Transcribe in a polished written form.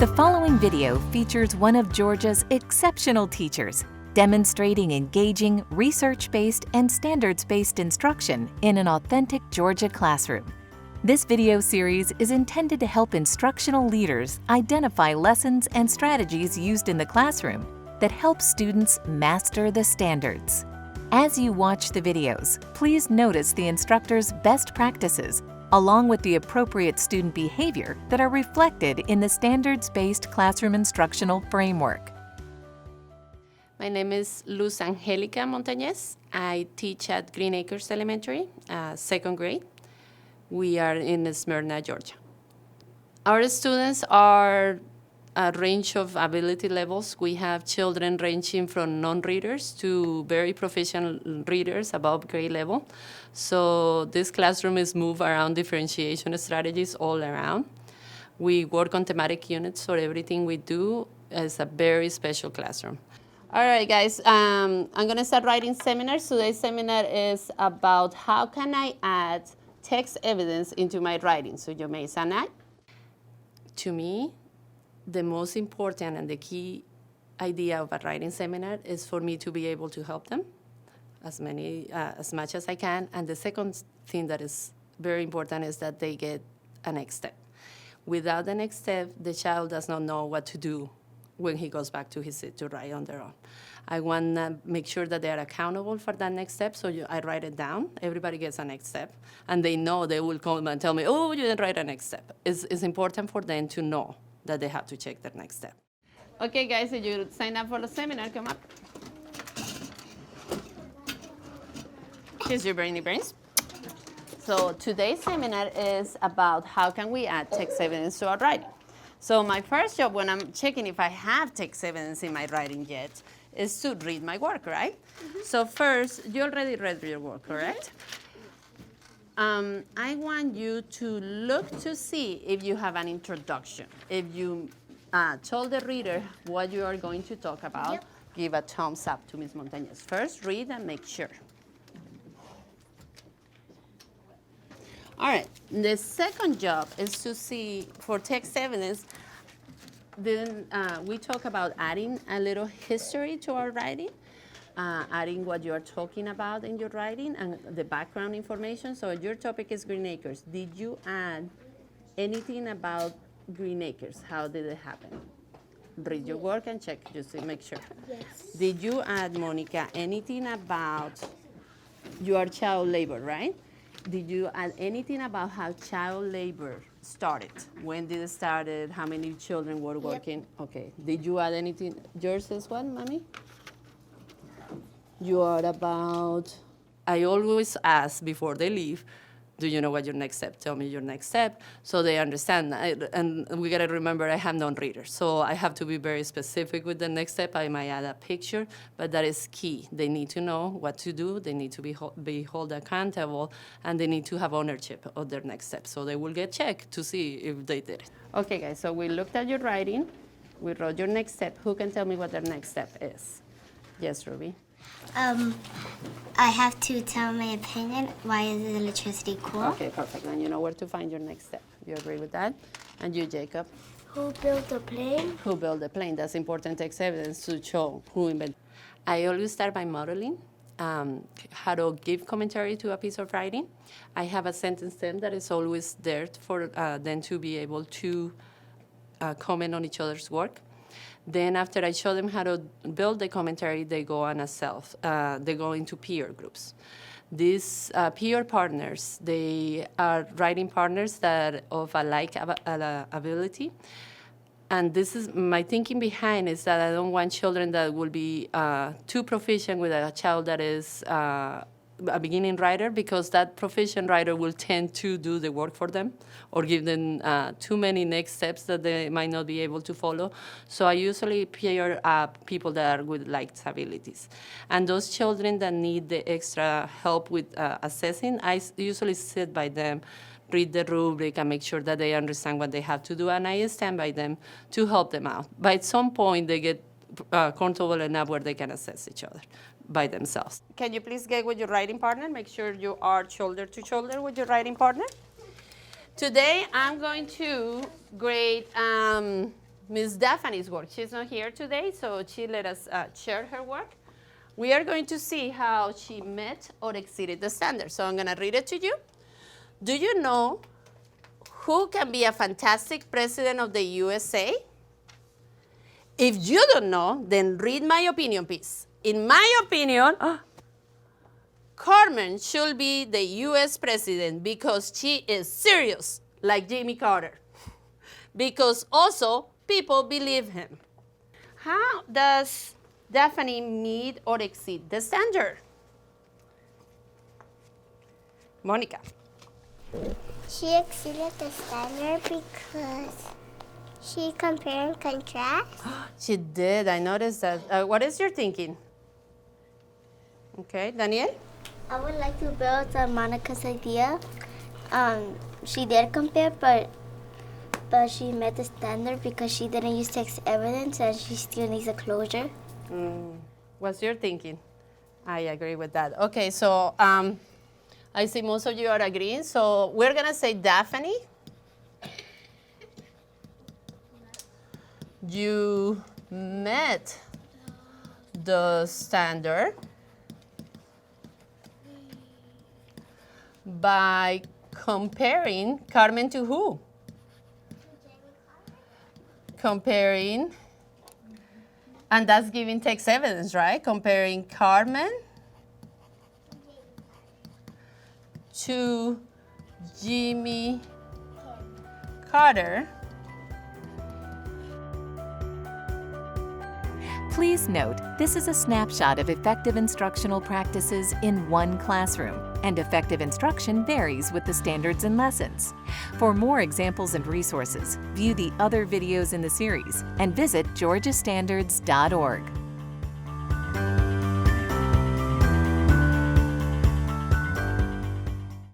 The following video features one of Georgia's exceptional teachers, demonstrating engaging, research-based and standards-based instruction in an authentic Georgia classroom. This video series is intended to help instructional leaders identify lessons and strategies used in the classroom that help students master the standards. As you watch the videos, please notice the instructor's best practices along with the appropriate student behavior that are reflected in the standards-based classroom instructional framework. My name is Luz Angelica Montanez. I teach at Green Acres Elementary, second grade. We are in Smyrna, Georgia. Our students are a range of ability levels. We have children ranging from non-readers to very proficient readers above grade level. So this classroom is moved around differentiation strategies all around. We work on thematic units, so everything we do is a very special classroom. All right, guys, I'm gonna start writing seminars. Today's seminar is about how can I add text evidence into my writing. So yo me hice add. To me, the most important and the key idea of a writing seminar is for me to be able to help them as much as I can. And the second thing that is very important is that they get a next step. Without the next step, the child does not know what to do when he goes back to his seat to write on their own. I want to make sure that they are accountable for that next step, so I write it down. Everybody gets a next step, and they know they will come and tell me, oh, you didn't write a next step. It's important for them to know that they have to check their next step. Okay, guys, if you sign up for the seminar, come up. Here's your brainy brains. So today's seminar is about how can we add text evidence to our writing. So my first job when I'm checking if I have text evidence in my writing yet is to read my work, right? Mm-hmm. So first, you already read your work, correct? I want you to look to see if you have an introduction. If you told the reader what you are going to talk about, yep. Give a thumbs up to Ms. Montanez. First, read and make sure. All right, the second job is to see for text evidence, then we talk about adding a little history to our writing. Adding what you're talking about in your writing and the background information. So your topic is Green Acres. Did you add anything about Green Acres? How did it happen? Read your work and check just to make sure. Yes. Did you add, Monica, anything about your child labor, right? Did you add anything about how child labor started? When did it started? How many children were working? Yep. Okay. Did you add anything? Yours is what, Mommy? You are about, I always ask before they leave, do you know what your next step? Tell me your next step so they understand. And we gotta remember I have non-readers, so I have to be very specific with the next step. I might add a picture, but that is key. They need to know what to do, they need to be held accountable, and they need to have ownership of their next step. So they will get checked to see if they did it. Okay guys, so we looked at your writing, we wrote your next step. Who can tell me what their next step is? Yes, Ruby. I have to tell my opinion. Why is electricity cool? Okay, perfect. Then you know where to find your next step. You agree with that? And you, Jacob? Who built the plane? Who built the plane? That's important text evidence to show who invented. I always start by modeling how to give commentary to a piece of writing. I have a sentence stem that is always there for them to be able to comment on each other's work. Then after I show them how to build the commentary, they go on they go into peer groups. These peer partners, they are writing partners that of a like ability. And this is my thinking behind is that I don't want children that will be too proficient with a child that is a beginning writer, because that proficient writer will tend to do the work for them or give them too many next steps that they might not be able to follow. So I usually pair up people that are with liked abilities. And those children that need the extra help with assessing, I usually sit by them, read the rubric, and make sure that they understand what they have to do, and I stand by them to help them out. But at some point, they get comfortable enough where they can assess each other by themselves. Can you please get with your writing partner? Make sure you are shoulder to shoulder with your writing partner. Today, I'm going to grade Miss Daphne's work. She's not here today, so she let us share her work. We are going to see how she met or exceeded the standard. So I'm going to read it to you. Do you know who can be a fantastic president of the USA? If you don't know, then read my opinion piece. In my opinion, Carmen should be the US president because she is serious, like Jimmy Carter. Because also people believe him. How does Daphne meet or exceed the standard? Monica. She exceeded the standard because she compared and contrast. She did. I noticed that. What is your thinking? Okay, Daniel? I would like to build on Monica's idea. She did compare, but she met the standard because she didn't use text evidence and she still needs a closure. What's your thinking? I agree with that. Okay, so I see most of you are agreeing. So we're going to say Daphne. You met the standard by comparing Carmen to who? Comparing, and that's giving text evidence, right? Comparing Carmen to Jimmy Carter. Please note, this is a snapshot of effective instructional practices in one classroom, and effective instruction varies with the standards and lessons. For more examples and resources, view the other videos in the series and visit georgiastandards.org.